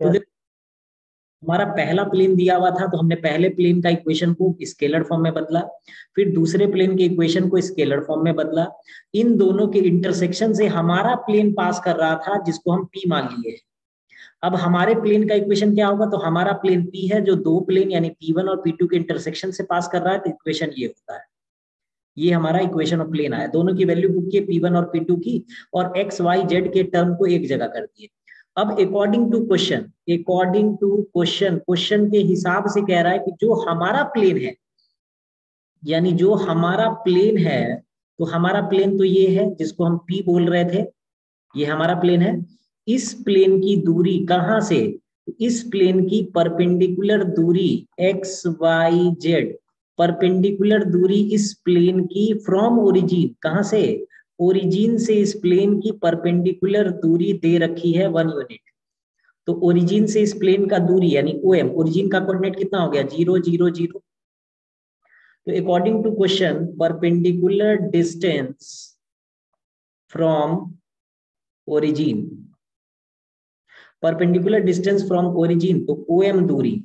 तो देखो हमारा पहला प्लेन दिया हुआ था, तो हमने पहले प्लेन का इक्वेशन को स्केलर फॉर्म में बदला, फिर दूसरे प्लेन के इक्वेशन को स्केलर फॉर्म में बदला। इन दोनों के इंटरसेक्शन से हमारा प्लेन पास कर रहा था, जिसको हम पी मान लिए। अब हमारे प्लेन का इक्वेशन क्या होगा? तो हमारा प्लेन पी है जो दो प्लेन यानी P1 और P2 के इंटरसेक्शन से पास कर रहा है, तो इक्वेशन ये होता है। ये हमारा इक्वेशन ऑफ प्लेन आया। दोनों की वैल्यू बुक किए P1 और P2 की, और एक्स वाई जेड के टर्म को एक जगह कर दिए। अब अकॉर्डिंग टू क्वेश्चन के हिसाब से कह रहा है कि जो हमारा प्लेन है, यानी जो हमारा प्लेन है, तो हमारा प्लेन तो ये है जिसको हम P बोल रहे थे, ये हमारा प्लेन है। इस प्लेन की दूरी कहां से? इस प्लेन की परपेंडिकुलर दूरी एक्स वाई जेड, परपेंडिकुलर दूरी इस प्लेन की फ्रॉम ओरिजिन, कहां से? ओरिजिन से इस प्लेन की परपेंडिकुलर दूरी दे रखी है 1 यूनिट। तो ओरिजिन से इस प्लेन का दूरी यानी OM, ओरिजिन का कोऑर्डिनेट कितना हो गया? 0 0 0। तो according to question, perpendicular distance from origin, perpendicular distance from origin, तो OM दूरी।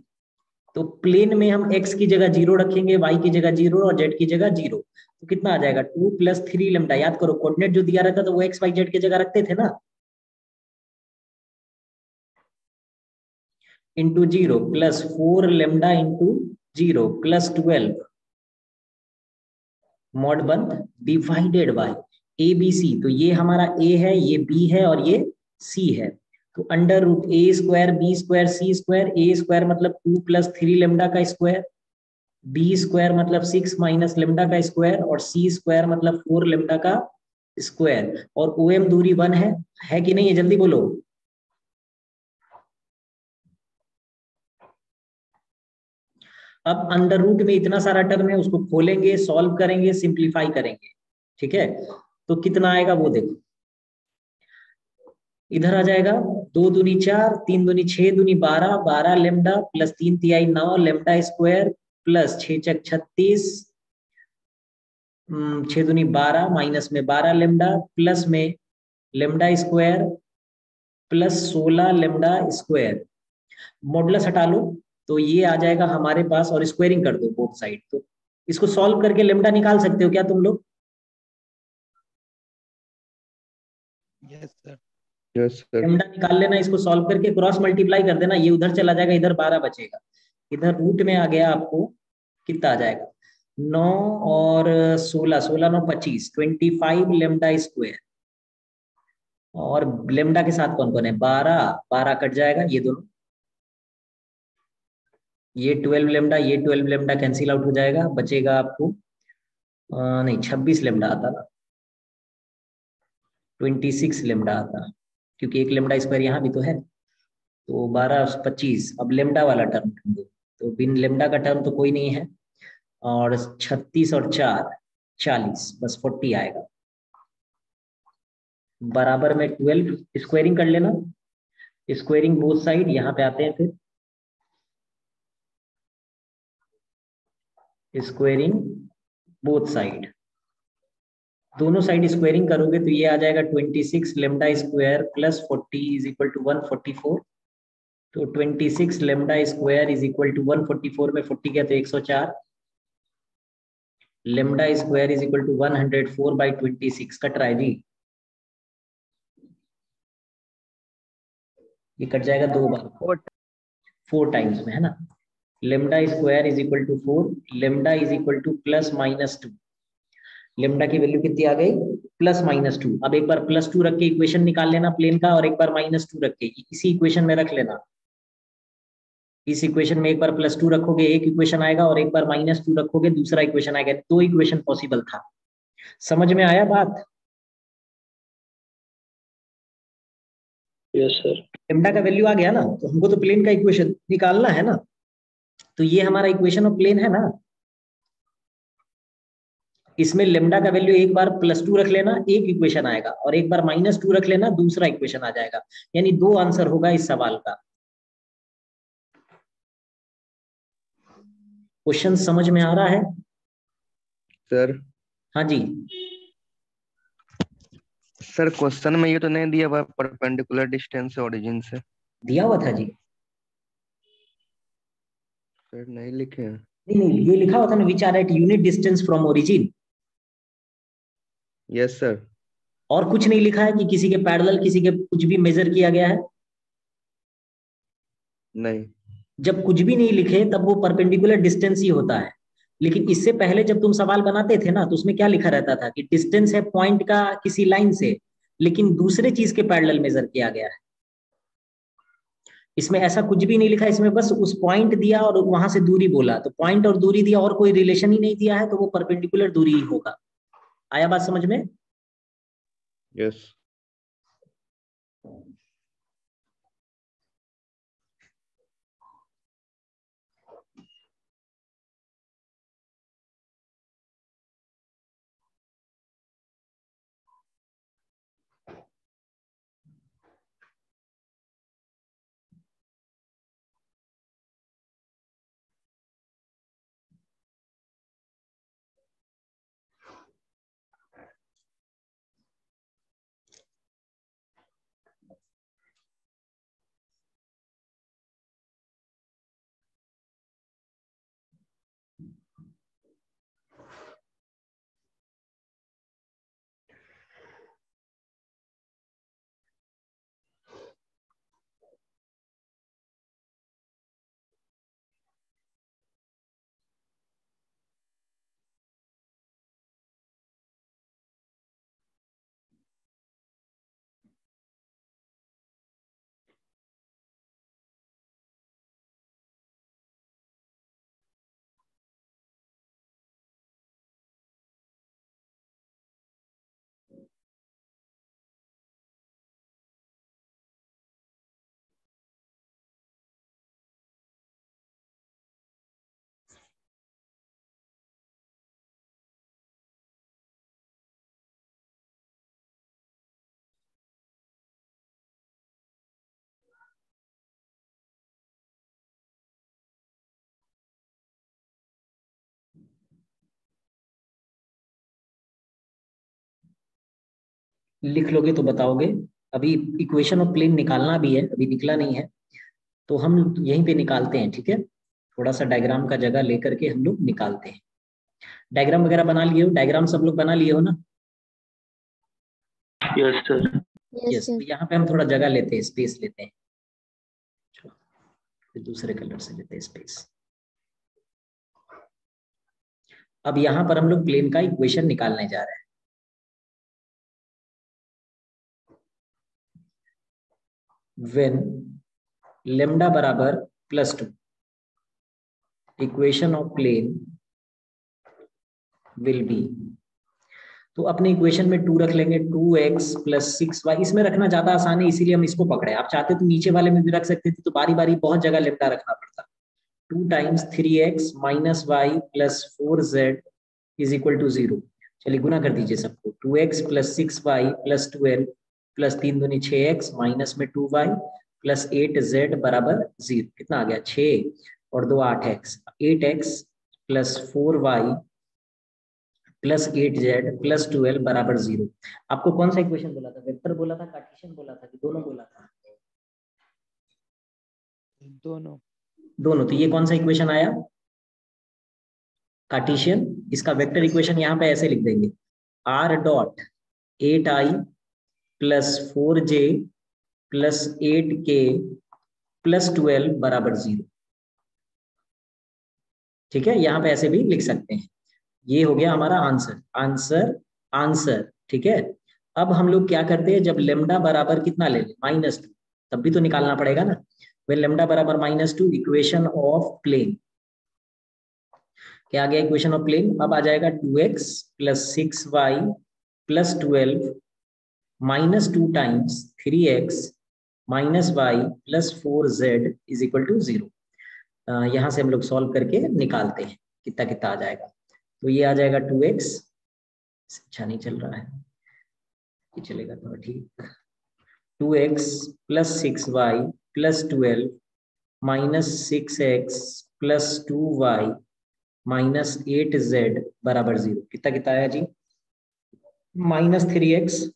तो प्लेन में हम x की जगह 0 रखेंगे, y की जगह 0 और z की जगह 0। तो कितना आ जाएगा? 2 + 3 लेमडा। याद करो कोऑर्डिनेट जो दिया रहता था वो x y z की जगह रखते थे ना, into 0 + 4 lambda into 0 + 12 mod 1 divided by ABC। तो ये हमारा A है, ये B है और ये C है। तो √A² B² C²। A² मतलब 2 + 3 लेमडा का स्क्वायर, B² मतलब 6 - लेमडा का स्क्वायर, और C² मतलब 4 लेमडा का स्क्वायर। और OM दूरी 1 है कि नहीं है? जल्दी बोलो। अब अंडर रूट में इतना सारा टर्म है, उसको खोलेंगे, सॉल्व करेंगे, सिंप्लीफाई करेंगे। ठीक है, तो कितना आएगा वो देखो। इधर आ जाएगा 2 दूनी 4, 3 दूनी 6, दूनी 12, 12 लेमडा + 3 तिहाई 9 लेमडा स्क्वायर + 6 × 36, 6 दूनी 12 माइनस में 12 लेमडा प्लस में lambda square + 16 lambda square. Modulus हटा लो तो ये आ जाएगा हमारे पास, और स्क्वायरिंग कर दो बोथ साइड। तो इसको सॉल्व करके लेमडा निकाल सकते हो क्या तुम लोग? Yes sir. लेमडा निकाल लेना, इसको सॉल्व करके क्रॉस मल्टीप्लाई कर देना, ये उधर चला जाएगा, इधर 12 बचेगा। इधर रूट में आ गया, आपको कितना आ जाएगा? 9 और 16, 16 9 25, 25 लेमडा स्क्वायर। और लेमडा के साथ कौन कौन है? 12, 12 कट जाएगा ये दोनों, ये 12 लेमडा, ये 12 लेमडा कैंसिल आउट हो जाएगा, बचेगा आपको नहीं 26 लेमडा आता ना, 26 लेमडा आता, क्योंकि एक लेमडा स्क्वायर यहाँ भी तो है। तो 12 25, अब लेमडा वाला टर्म ढूंढो। तो बिन लेमडा का टर्म तो कोई नहीं है, और 36 और 4 40, बस 40 आएगा। बराबर में 12, स्क्वायरिंग कर लेना, स्क्वायरिंग बोथ साइड। यहाँ पे आते हैं फिर स्क्वायरिंग बोथ साइड, दोनों साइड स्क्वायरिंग करोगे तो ये आ जाएगा 26 लेमडा स्क्वायर + 40 = 144। तो 26 लेमडा स्क्वायर = 144 में 40 गया तो 104, लेमडा स्क्वायर = 104/26 कट रहा है जी। ये कट जाएगा 2 बार, 4 टाइम्स में, है ना। Lambda square = 4, lambda = +- 2। लेमडा की वैल्यू कितनी आ गई? +- 2। अब एक बार +2 रख के इक्वेशन निकाल लेना प्लेन का, और एक बार -2 रख के इसी इक्वेशन में रख लेना। इस इक्वेशन में एक बार +2 रखोगे एक इक्वेशन आएगा, और एक बार -2 रखोगे दूसरा इक्वेशन आएगा। 2 इक्वेशन पॉसिबल था। समझ में आया बात? Yes sir. लेमडा का वैल्यू आ गया ना, तो हमको तो प्लेन का इक्वेशन निकालना है ना। तो ये हमारा इक्वेशन ऑफ प्लेन है ना। इसमें लेमडा का वैल्यू एक बार +2 रख लेना, एक इक्वेशन आएगा, और एक बार -2 रख लेना, दूसरा इक्वेशन आ जाएगा। यानी 2 आंसर होगा इस सवाल का। क्वेश्चन समझ में आ रहा है सर? हाँ जी। सर क्वेश्चन में ये तो नहीं दिया हुआ परपेंडिकुलर डिस्टेंस ओरिजिन से। दिया हुआ था जी? सर नहीं लिखे हैं। नहीं, ये लिखा हुआ था ना, which are at unit distance from origin. Yes sir. और कुछ नहीं लिखा है कि किसी के पैरेलल, किसी के कुछ भी मेजर किया गया है? नहीं। जब कुछ भी नहीं लिखे तब वो परपेंडिकुलर डिस्टेंस ही होता है। लेकिन इससे पहले जब तुम सवाल बनाते थे ना, तो उसमें क्या लिखा रहता था कि डिस्टेंस है पॉइंट का किसी लाइन से, लेकिन दूसरे चीज के पैरेलल मेजर किया गया है। इसमें ऐसा कुछ भी नहीं लिखा, इसमें बस उस पॉइंट दिया और वहां से दूरी बोला, तो पॉइंट और दूरी दिया और कोई रिलेशन ही नहीं दिया है, तो वो परपेंडिकुलर दूरी ही होगा। आया बात समझ में? यस। लिख लोगे तो बताओगे। अभी इक्वेशन ऑफ प्लेन निकालना भी है, अभी निकला नहीं है, तो हम यहीं पे निकालते हैं, ठीक है? थोड़ा सा डायग्राम का जगह लेकर के हम लोग निकालते हैं। डायग्राम वगैरह बना लिए हो? डायग्राम सब लोग बना लिए हो ना? Yes sir. यस, तो यहाँ पे हम थोड़ा जगह लेते हैं, स्पेस लेते हैं। चलो, फिर दूसरे कलर से लेते हैं स्पेस। अब यहाँ पर हम लोग प्लेन का इक्वेशन निकालने जा रहे हैं। When lambda बराबर +2, equation of plane will be, तो अपने इक्वेशन में 2 रख लेंगे, 2x + 6y। इसमें रखना ज्यादा आसान है, इसीलिए हम इसको पकड़े। आप चाहते तो नीचे वाले में भी रख सकते थे, तो बारी बारी बहुत जगह लेम्डा रखना पड़ता। 2 × 3x - y + 4z = 0। चलिए गुना कर दीजिए सबको। 2x + 6y + 12 + 3 दूनी 6x माइनस में 2y + 8z = 0। कितना आ गया? 6 और 2 8x, 8x + 4y + 8z + 12 = 0। आपको कौन सा इक्वेशन बोला था? वेक्टर बोला था, कार्टेशियन बोला था, कि दोनों बोला था? दोनों। दोनों। तो ये कौन सा इक्वेशन आया? कार्टेशियन। इसका वेक्टर इक्वेशन यहाँ पे ऐसे लिख देंगे, r.8i + 4j + 8k + 12 = 0। ठीक है, यहाँ पे ऐसे भी लिख सकते हैं। ये हो गया हमारा आंसर, आंसर, आंसर। ठीक है, अब हम लोग क्या करते हैं, जब लेम्डा बराबर कितना ले लें? -2, तब भी तो निकालना पड़ेगा ना। when लेम्डा बराबर -2, इक्वेशन ऑफ प्लेन। क्या आ गया इक्वेशन ऑफ प्लेन? अब आ जाएगा 2x + 6y + 12 -2 × 3x - y + 4z = 0। यहाँ से हम लोग सॉल्व करके निकालते हैं कितना कितना आ जाएगा। तो ये आ जाएगा 2x, अच्छा नहीं चल रहा है, ये चलेगा तो ठीक। 2x + 6y + 12 -6x + 2y - 8z = 0। कितना कितना आया जी? -3x,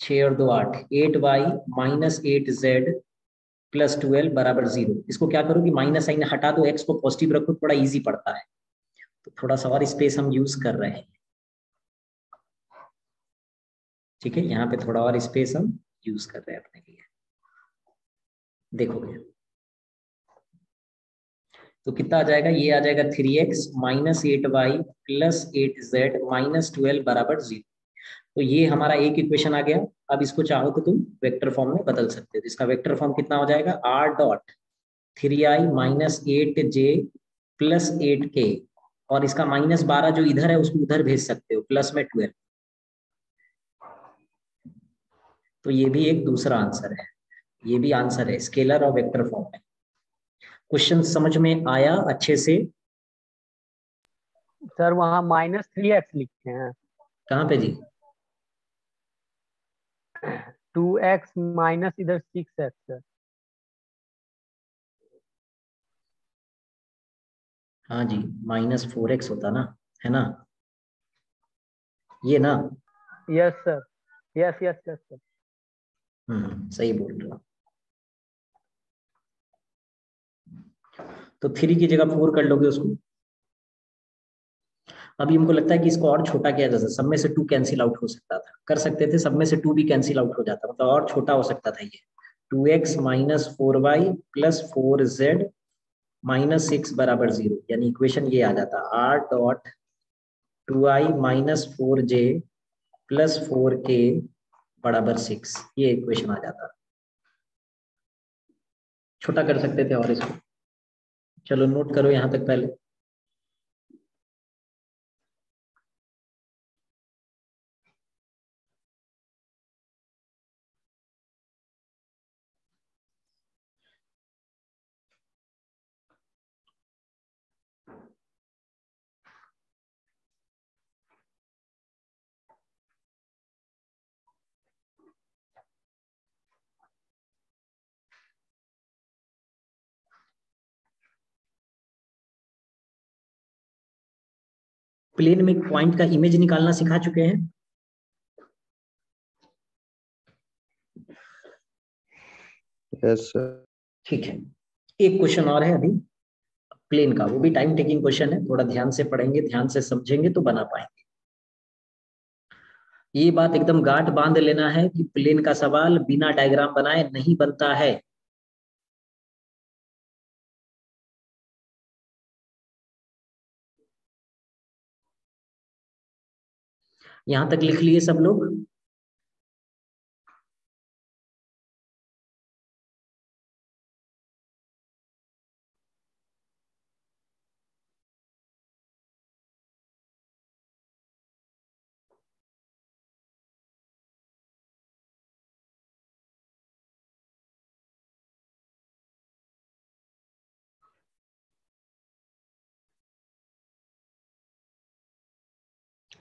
6 और 2 8, 8y माइनस 8z प्लस 12 बराबर 0। इसको क्या करो कि माइनस साइन हटा दो, x को पॉजिटिव रखो, थोड़ा इजी पड़ता है। तो थोड़ा सा और स्पेस हम यूज कर रहे हैं, ठीक है, यहाँ पे थोड़ा और स्पेस हम यूज कर रहे हैं अपने लिए। देखोगे तो कितना आ जाएगा, ये आ जाएगा 3x minus 8y plus 8z minus 12 बराबर 0। तो ये हमारा एक इक्वेशन आ गया। अब इसको चाहो तो तुम वेक्टर फॉर्म में बदल सकते हो। इसका वेक्टर फॉर्म कितना हो जाएगा, r dot 3i minus 8j plus 8k, और इसका माइनस 12 जो इधर है उसको उधर भेज सकते हो, प्लस में 12। तो ये भी एक दूसरा आंसर है, ये भी आंसर है स्केलर और वेक्टर फॉर्म में। क्वेश्चन समझ में आया अच्छे से? सर वहाँ -3x लिखे हैं। कहाँ पे जी? 2x माइनस इधर 6x सर। हाँ जी, -4x होता ना, है ना, ये ना? Yes sir, yes yes yes sir. सही बोल रहे हो। तो 3 की जगह 4 कर लोगे उसको। अभी हमको लगता है कि इसको और छोटा किया जा सकता, सब में से 2 कैंसिल आउट हो सकता था, कर सकते थे, सब में से 2 भी कैंसिल आउट हो जाता, मतलब और छोटा हो सकता था ये। 2x minus 4y plus 4z minus 6 बराबर 0, यानी इक्वेशन ये आ जाता, r dot 2i minus 4j plus 4k बराबर 6, ये इक्वेशन आ जाता। छोटा कर सकते थे और इसको। चलो नोट करो यहां तक पहले। प्लेन में पॉइंट का इमेज निकालना सिखा चुके हैं? Yes sir. ठीक है, एक क्वेश्चन और है अभी प्लेन का, वो भी टाइम टेकिंग क्वेश्चन है, थोड़ा ध्यान से पढ़ेंगे, ध्यान से समझेंगे तो बना पाएंगे। ये बात एकदम गांठ बांध लेना है कि प्लेन का सवाल बिना डायग्राम बनाए नहीं बनता है। यहां तक लिख लिए सब लोग?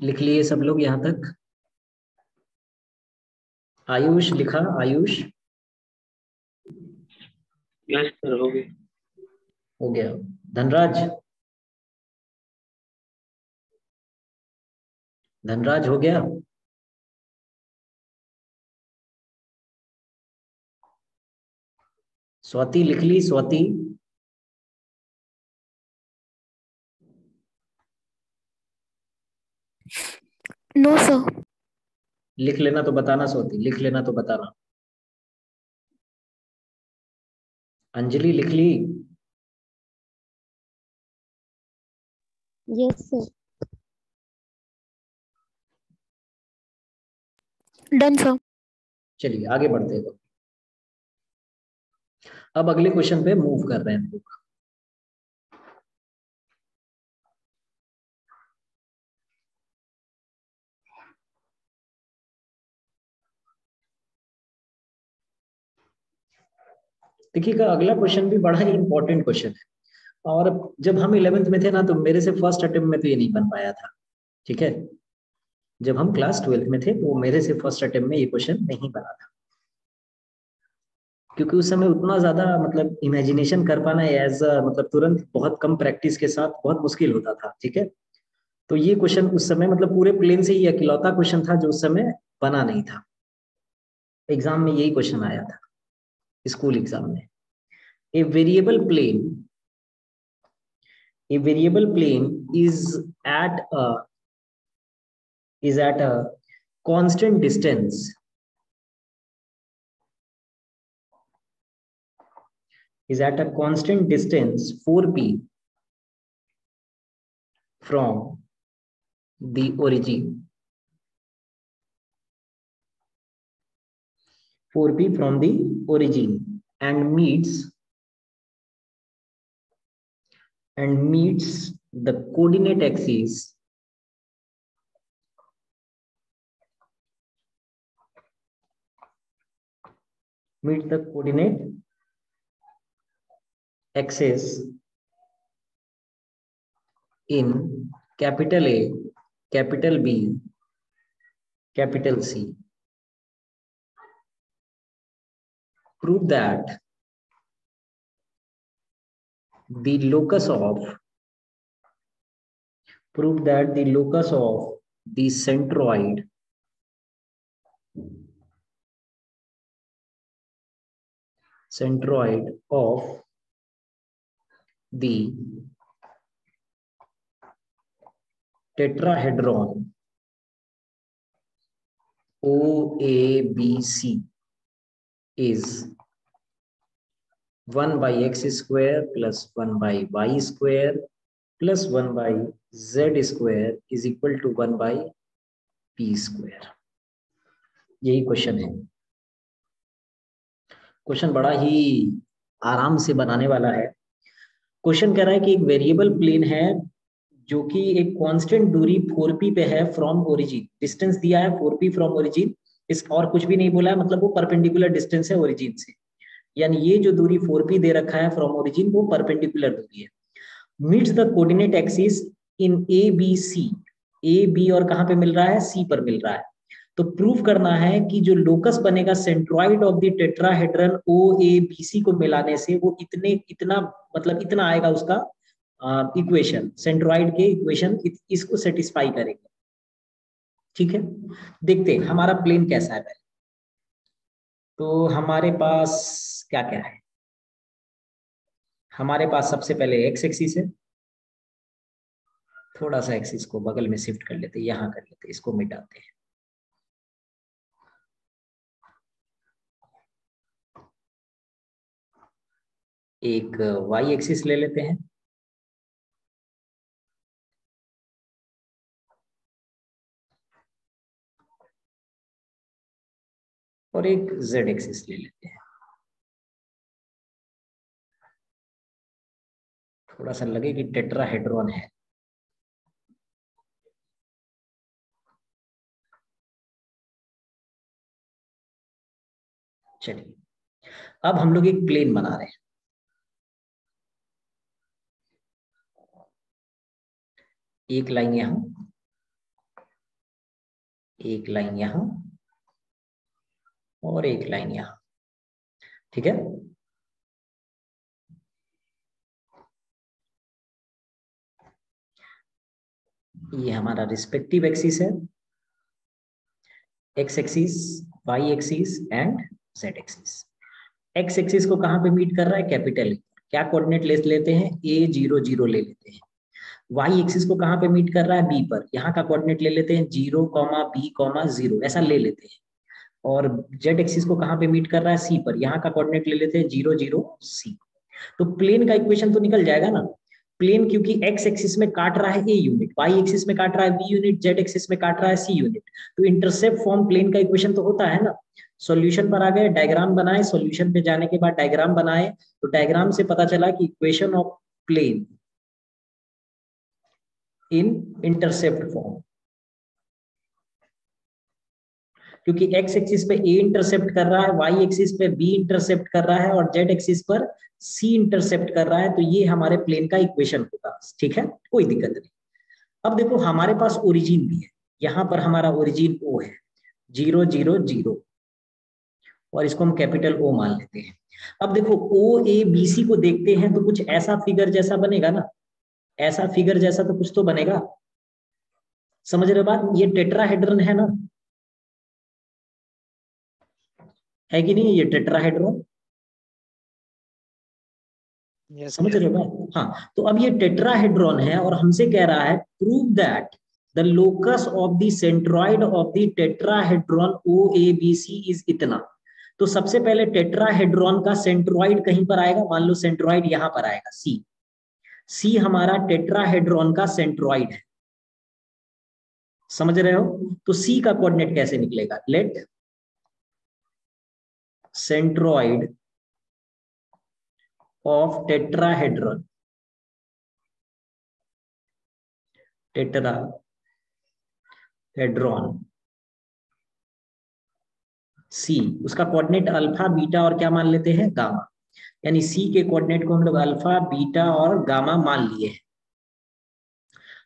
लिख लिए सब लोग यहां तक? आयुष लिखा? आयुष? यस सर, हो गया। हो गया। धनराज? धनराज हो गया? स्वाति लिख ली? स्वाति? No sir. लिख लेना तो बताना स्वाति, लिख लेना तो बताना। अंजलि लिख ली? Yes sir. Done sir. चलिए आगे बढ़ते हैं। अब अगले क्वेश्चन पे मूव कर रहे हैं लोग। देखिएगा अगला क्वेश्चन भी बड़ा ही इंपॉर्टेंट क्वेश्चन है, और जब हम 11th में थे ना तो मेरे से फर्स्ट अटेम्प्ट में तो ये नहीं बन पाया था, ठीक है। जब हम क्लास 12th में थे तो मेरे से फर्स्ट अटेम्प्ट में ये क्वेश्चन नहीं बना था, क्योंकि उस समय उतना ज्यादा मतलब इमेजिनेशन कर पाना एज मतलब तुरंत बहुत कम प्रैक्टिस के साथ बहुत मुश्किल होता था, ठीक है। तो ये क्वेश्चन उस समय मतलब पूरे प्लेन से ही अकेलौता क्वेश्चन था जो उस समय बना नहीं था। एग्जाम में यही क्वेश्चन आया था, स्कूल एग्जाम में। A variable plane is at a constant distance is at a constant distance 4p from the origin, 4p from the origin, and meets the coordinate axis in capital A, capital B, capital C. Prove that the locus of the centroid of the tetrahedron OABC is 1 by x square plus 1 by y square plus 1 by z square is equal to 1 by p square. यही question है। Question बड़ा ही आराम से बनाने वाला है। Question कह रहा है कि एक वेरिएबल प्लेन है जो कि एक कांस्टेंट दूरी 4p पे है फ्रॉम ओरिजिन। डिस्टेंस दिया है 4p फ्रॉम ओरिजिन, इस और कुछ भी नहीं बोला है, मतलब वो परपेंडिकुलर डिस्टेंस है ओरिजिन से, यानी ये जो दूरी 4p दे रखा है फ्रॉम ओरिजिन वो परपेंडिकुलर दूरी है। Meets the coordinate axis in A B C, A B और कहाँ पे मिल रहा है, सी पर मिल रहा है। तो प्रूव करना है कि जो लोकस बनेगा centroid of the tetrahedron O A B C को मिलाने से वो इतना आएगा उसका इक्वेशन, सेंट्रॉइड के इक्वेशन इसको सेटिस्फाई करेंगे। ठीक है, देखते हैं हमारा प्लेन कैसा है पहले। तो हमारे पास क्या क्या है, हमारे पास सबसे पहले एक्स एक्सिस है। थोड़ा सा एक्सिस को बगल में शिफ्ट कर लेते हैं, यहां कर लेते हैं, इसको मिटाते हैं। एक वाई एक्सिस ले लेते हैं, और एक जेड एक्सिस ले लेते हैं। थोड़ा सा लगे कि टेट्राहेड्रॉन है। चलिए, अब हम लोग एक प्लेन बना रहे हैं। एक लाइन यहां, एक लाइन यहां, और एक लाइन यहां। ठीक है, ये हमारा रिस्पेक्टिव एक्सिस है, X axis, Y axis and Z axis. X axis को कहां पे मीट कर रहा है, कैपिटल। क्या कोऑर्डिनेट ले लेते हैं, a0 ले लेते हैं। वाई एक्सिस को कहां पे मीट कर रहा है, बी पर, यहाँ का कोऑर्डिनेट ले लेते हैं 0, b, 0, ऐसा ले लेते हैं। और जेड एक्सिस को कहां पे मीट कर रहा है, सी पर, यहाँ का कोऑर्डिनेट ले लेते हैं 0, 0, c। तो प्लेन का इक्वेशन तो निकल जाएगा ना। प्लेन क्योंकि एक्स एक्सिस में काट रहा है ए यूनिट, वाई एक्सिस में काट रहा है बी यूनिट, जेड एक्सिस में काट रहा है सी यूनिट, तो इंटरसेप्ट फॉर्म प्लेन का इक्वेशन तो होता है ना। सॉल्यूशन पर आ गए, डायग्राम बनाए, सॉल्यूशन पे जाने के बाद डायग्राम बनाए, तो डायग्राम से पता चला कि equation of plane in intercept form, क्योंकि एक्स एक्सिस पे ए इंटरसेप्ट कर रहा है, वाई एक्सिस पे बी इंटरसेप्ट कर रहा है, और जेड एक्सिस पर सी इंटरसेप्ट कर रहा है, तो ये हमारे प्लेन का इक्वेशन होगा। ठीक है, कोई दिक्कत नहीं। अब देखो हमारे पास ओरिजिन भी है, यहां पर हमारा ओरिजिन ओ है 0, 0, 0, और इसको हम कैपिटल ओ मान लेते हैं। अब देखो ओ ए बी सी को देखते हैं तो कुछ ऐसा फिगर जैसा बनेगा ना, ऐसा फिगर जैसा तो कुछ तो बनेगा। समझ रहे बात, ये टेट्राहेड्रन है ना, है कि नहीं ये टेट्राहेड्रॉन? यस समझ रहे हो मैं? हाँ, तो अब ये टेट्राहेड्रॉन है और हमसे कह रहा है prove that the locus of the centroid of the tetrahedron OABC is इतना। तो सबसे पहले टेट्राहेड्रॉन का सेंट्रॉइड कहीं पर आएगा, मान लो सेंट्रॉइड यहां पर आएगा सी हमारा टेट्राहेड्रॉन का सेंट्रॉइड है। समझ रहे हो? तो सी का कोऑर्डिनेट कैसे निकलेगा? लेट सेंट्रॉइड of tetrahedron सी, उसका कोऑर्डिनेट अल्फा बीटा और क्या मान लेते हैं? गामा। यानी सी के कोऑर्डिनेट को हम लोग अल्फा बीटा और गामा मान लिए हैं।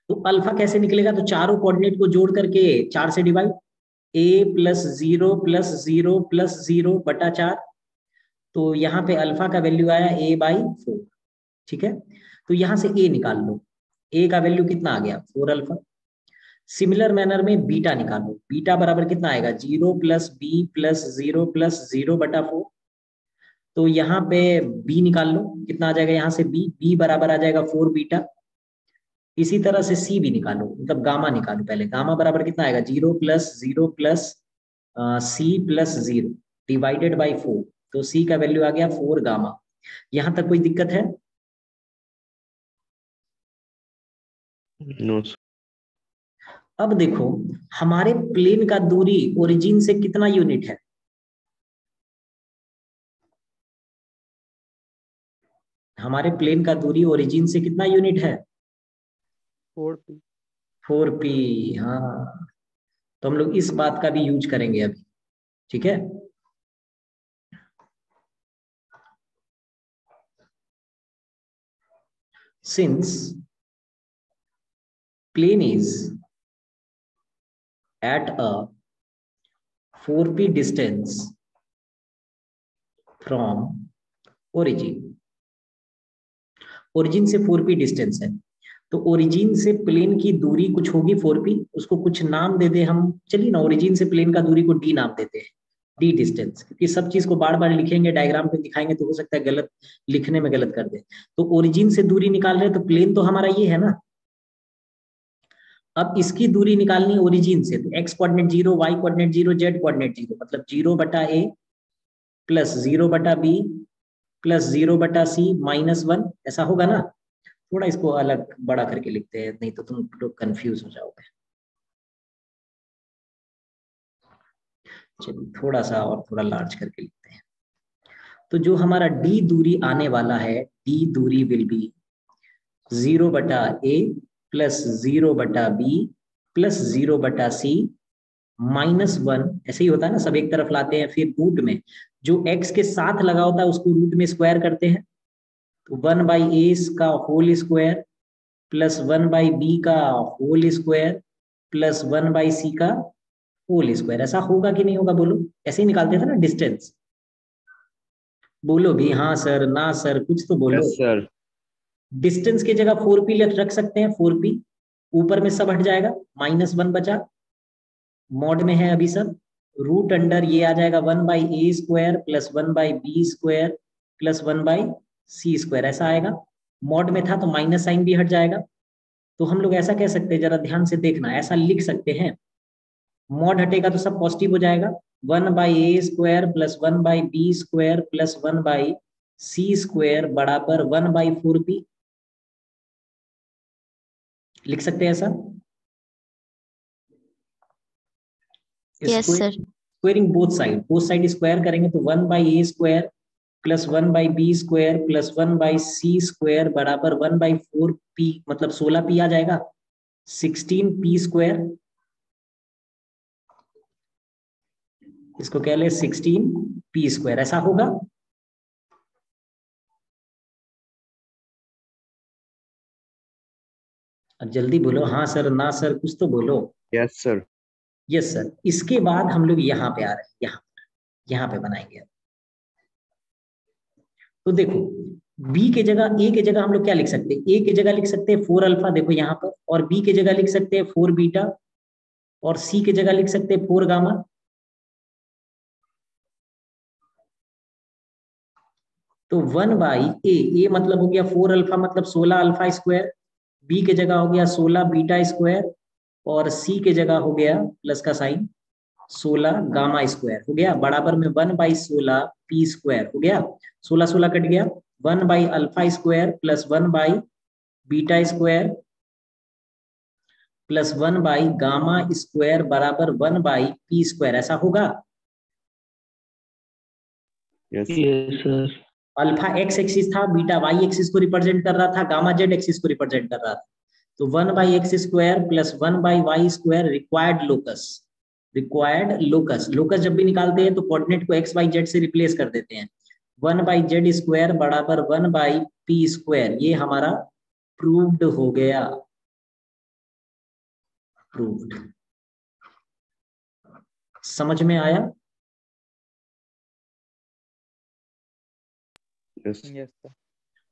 तो अल्फा कैसे निकलेगा? तो चारों कोऑर्डिनेट को जोड़ करके 4 से डिवाइड, a+0+0+0/4। तो यहाँ पे अल्फा का वैल्यू आया a/4। ठीक है, तो यहां से a निकाल लो। a का वैल्यू कितना आ गया? 4 अल्फा। सिमिलर मैनर में बीटा निकालो। बीटा बराबर कितना आएगा? 0+b+0+0/4। तो यहाँ पे b निकाल लो, कितना आ जाएगा? यहाँ से b बराबर आ जाएगा 4 बीटा। इसी तरह से c भी निकालो, मतलब गामा निकालो। पहले गामा बराबर कितना आएगा? 0+0+c+0 divided by 4। तो c का वैल्यू आ गया 4 गामा। यहां तक कोई दिक्कत है? नो। अब देखो हमारे प्लेन का दूरी ओरिजिन से कितना यूनिट है? हमारे प्लेन का दूरी ओरिजिन से कितना यूनिट है? 4p। 4p। हाँ, तो हम लोग इस बात का भी यूज करेंगे अभी। ठीक है, since plane is at a 4p distance from origin। Origin से 4p डिस्टेंस है, तो ओरिजिन से प्लेन की दूरी कुछ होगी 4p। उसको कुछ नाम दे दे हम, चलिए ना, ओरिजिन से प्लेन का दूरी को d नाम देते हैं, d डिस्टेंस। क्योंकि सब चीज को बार बार लिखेंगे, डायग्राम पे दिखाएंगे तो हो सकता है गलत लिखने में गलत कर दे। तो ओरिजिन से दूरी निकाल रहे हैं, तो प्लेन तो हमारा ये है ना। अब इसकी दूरी निकालनी ओरिजिन से, तो x coordinate 0, y coordinate 0, z coordinate 0, मतलब 0/a plus 0/b plus 0/c -1, ऐसा होगा ना। थोड़ा इसको अलग बड़ा करके लिखते हैं, नहीं तो तुम लोग कंफ्यूज हो जाओगे। चलिए थोड़ा सा और थोड़ा लार्ज करके लिखते हैं। तो जो हमारा d दूरी आने वाला है, d दूरी will be 0/a plus 0/b plus 0/c -1। ऐसे ही होता है ना, सब एक तरफ लाते हैं, फिर रूट में जो x के साथ लगा होता है उसको रूट में स्क्वायर करते हैं। तो 1/a का होल स्क्वायर प्लस 1/b का होल स्क्वायर प्लस 1/c का होल स्क्वायर। ऐसा होगा कि नहीं होगा? बोलो, ऐसे ही निकालते थे ना डिस्टेंस। बोलो भी, हाँ सर, ना सर, कुछ तो बोलो। Yes sir. डिस्टेंस की जगह 4p रख सकते हैं, 4p ऊपर में सब हट जाएगा, -1 बचा, मॉड में है अभी सब। रूट अंडर ये आ जाएगा 1/a² plus 1/b² plus 1/c², ऐसा आएगा। मॉड में था तो माइनस साइन भी हट जाएगा। तो हम लोग ऐसा कह सकते हैं, जरा ध्यान से देखना, ऐसा लिख सकते हैं, मॉड हटेगा तो सब पॉजिटिव हो जाएगा। 1/a² plus 1/b² plus 1/c² बराबर 1/4p। लिख सकते हैं ऐसा। Yes, sir. Squaring both side square करेंगे तो 1/a² plus 1/b² plus 1/c² बराबर 1/4p, मतलब 16p आ जाएगा, 16p²। इसको कह ले 16p², ऐसा होगा। अब जल्दी बोलो, हाँ सर, ना सर, कुछ तो बोलो। Yes sir. Yes sir. इसके बाद हम लोग यहाँ पे आ रहे हैं, यहाँ पे बनाएंगे। तो देखो b के जगह, a के जगह हम लोग क्या लिख सकते हैं? a के जगह लिख सकते हैं 4 अल्फा, देखो यहाँ पर, और b के जगह लिख सकते हैं 4 बीटा, और c के जगह लिख सकते हैं 4 गामा। तो 1/a मतलब हो गया 4 अल्फा मतलब 16 अल्फा स्क्वायर, b के जगह हो गया 16 बीटा स्क्वायर, और c के जगह हो गया प्लस का साइन 16 गामा स्क्वायर हो गया, बराबर में 1/16 पी स्क्वायर हो गया। 16 16 कट गया, alpha square plus beta square plus gamma square बराबर 1/पी स्क्वायर, ऐसा होगा। Yes. Yes sir. Alpha X axis था, बीटा वाई एक्सिस को रिप्रेजेंट कर रहा था, गामा जेड एक्सिस को रिप्रेजेंट कर रहा था। तो X square plus Y square required locus. Required locus, locus जब भी निकालते हैं तो कोऑर्डिनेट को एक्स वाई जेड से रिप्लेस कर देते हैं। 1/जेड स्क्वायर बराबर 1/पी स्क्वायर, ये हमारा प्रूव्ड हो गया। प्रूव्ड, समझ में आया? Yes. Yes sir.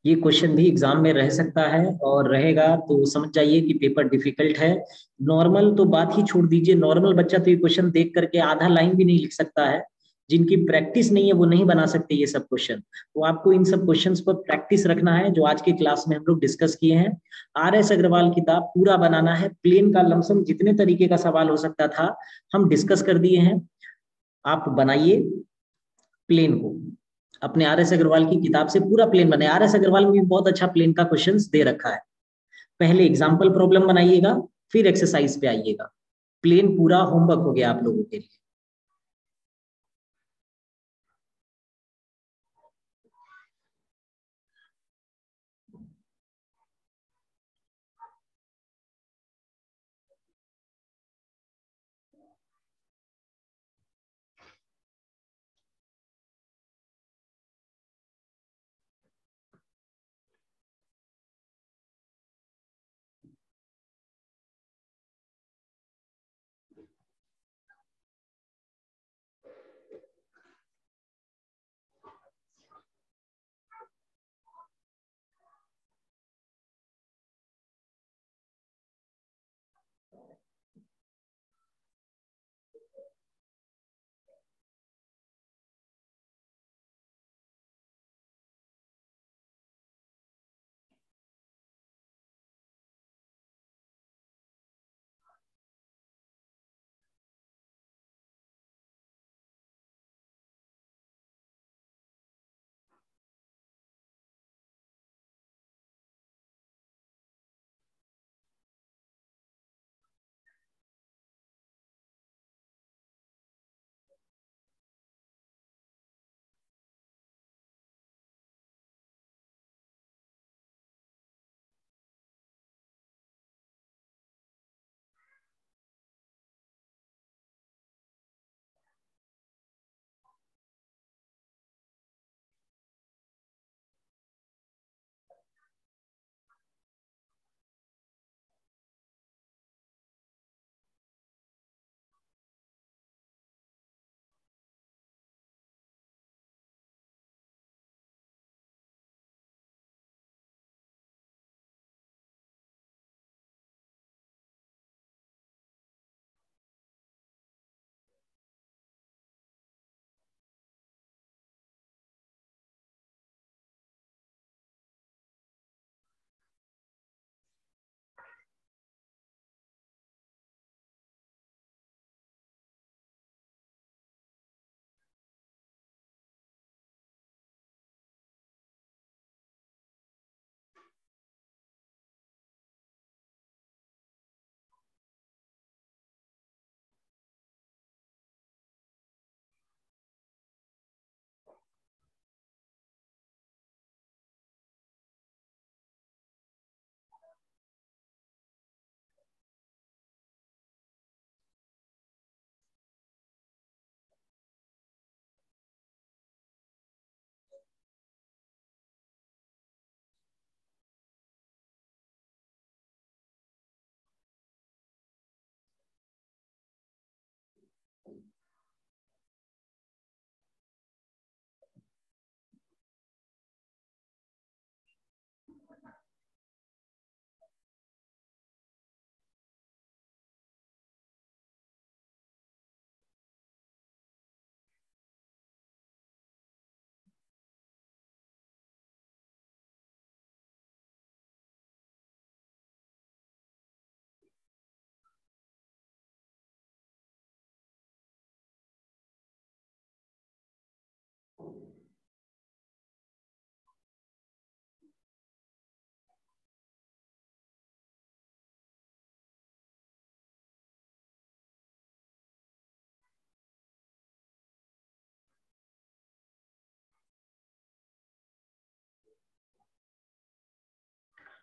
ये क्वेश्चन भी एग्जाम में रह सकता है, और रहेगा तो समझ जाइए कि पेपर डिफिकल्ट है। नॉर्मल तो बात ही छोड़ दीजिए, नॉर्मल बच्चा तो ये क्वेश्चन देख करके आधा लाइन भी नहीं लिख सकता है। जिनकी प्रैक्टिस नहीं है वो नहीं बना सकते ये सब क्वेश्चन। तो आपको इन सब क्वेश्चंस पर प्रैक्टिस रखना है, जो आज के क्लास में हम लोग डिस्कस किए हैं। RS अग्रवाल किताब पूरा बनाना है, प्लेन का लमसम जितने तरीके का सवाल हो सकता था हम डिस्कस कर दिए हैं। आप बनाइए प्लेन को, अपने RS अग्रवाल की किताब से पूरा प्लेन बनाए। RS अग्रवाल में भी बहुत अच्छा प्लेन का क्वेश्चंस दे रखा है। पहले एग्जाम्पल प्रॉब्लम बनाइएगा, फिर एक्सरसाइज पे आइएगा। प्लेन पूरा होमवर्क हो गया आप लोगों के लिए।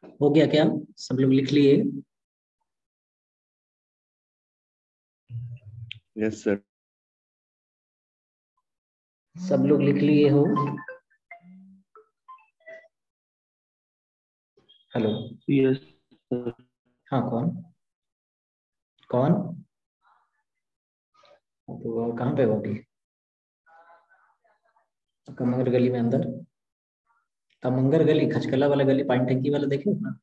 हो गया क्या? सब लोग लिख लिए? Yes sir. सब लोग लिख लिए हो? Hello, yes sir. हाँ कौन कौन? तो कहाँ पे हो अभी? कमंगर गली में अंदर? कमंगर गली, खचकला वाला गली, पानी टंकी वाला देखे हो ना?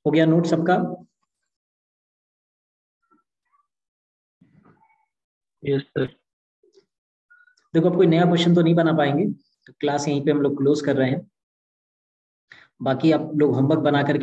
हो गया नोट सबका? Yes sir. देखो अब कोई नया क्वेश्चन तो नहीं बना पाएंगे, तो क्लास यहीं पे हम लोग क्लोज कर रहे हैं। बाकी आप लोग होमवर्क बना करके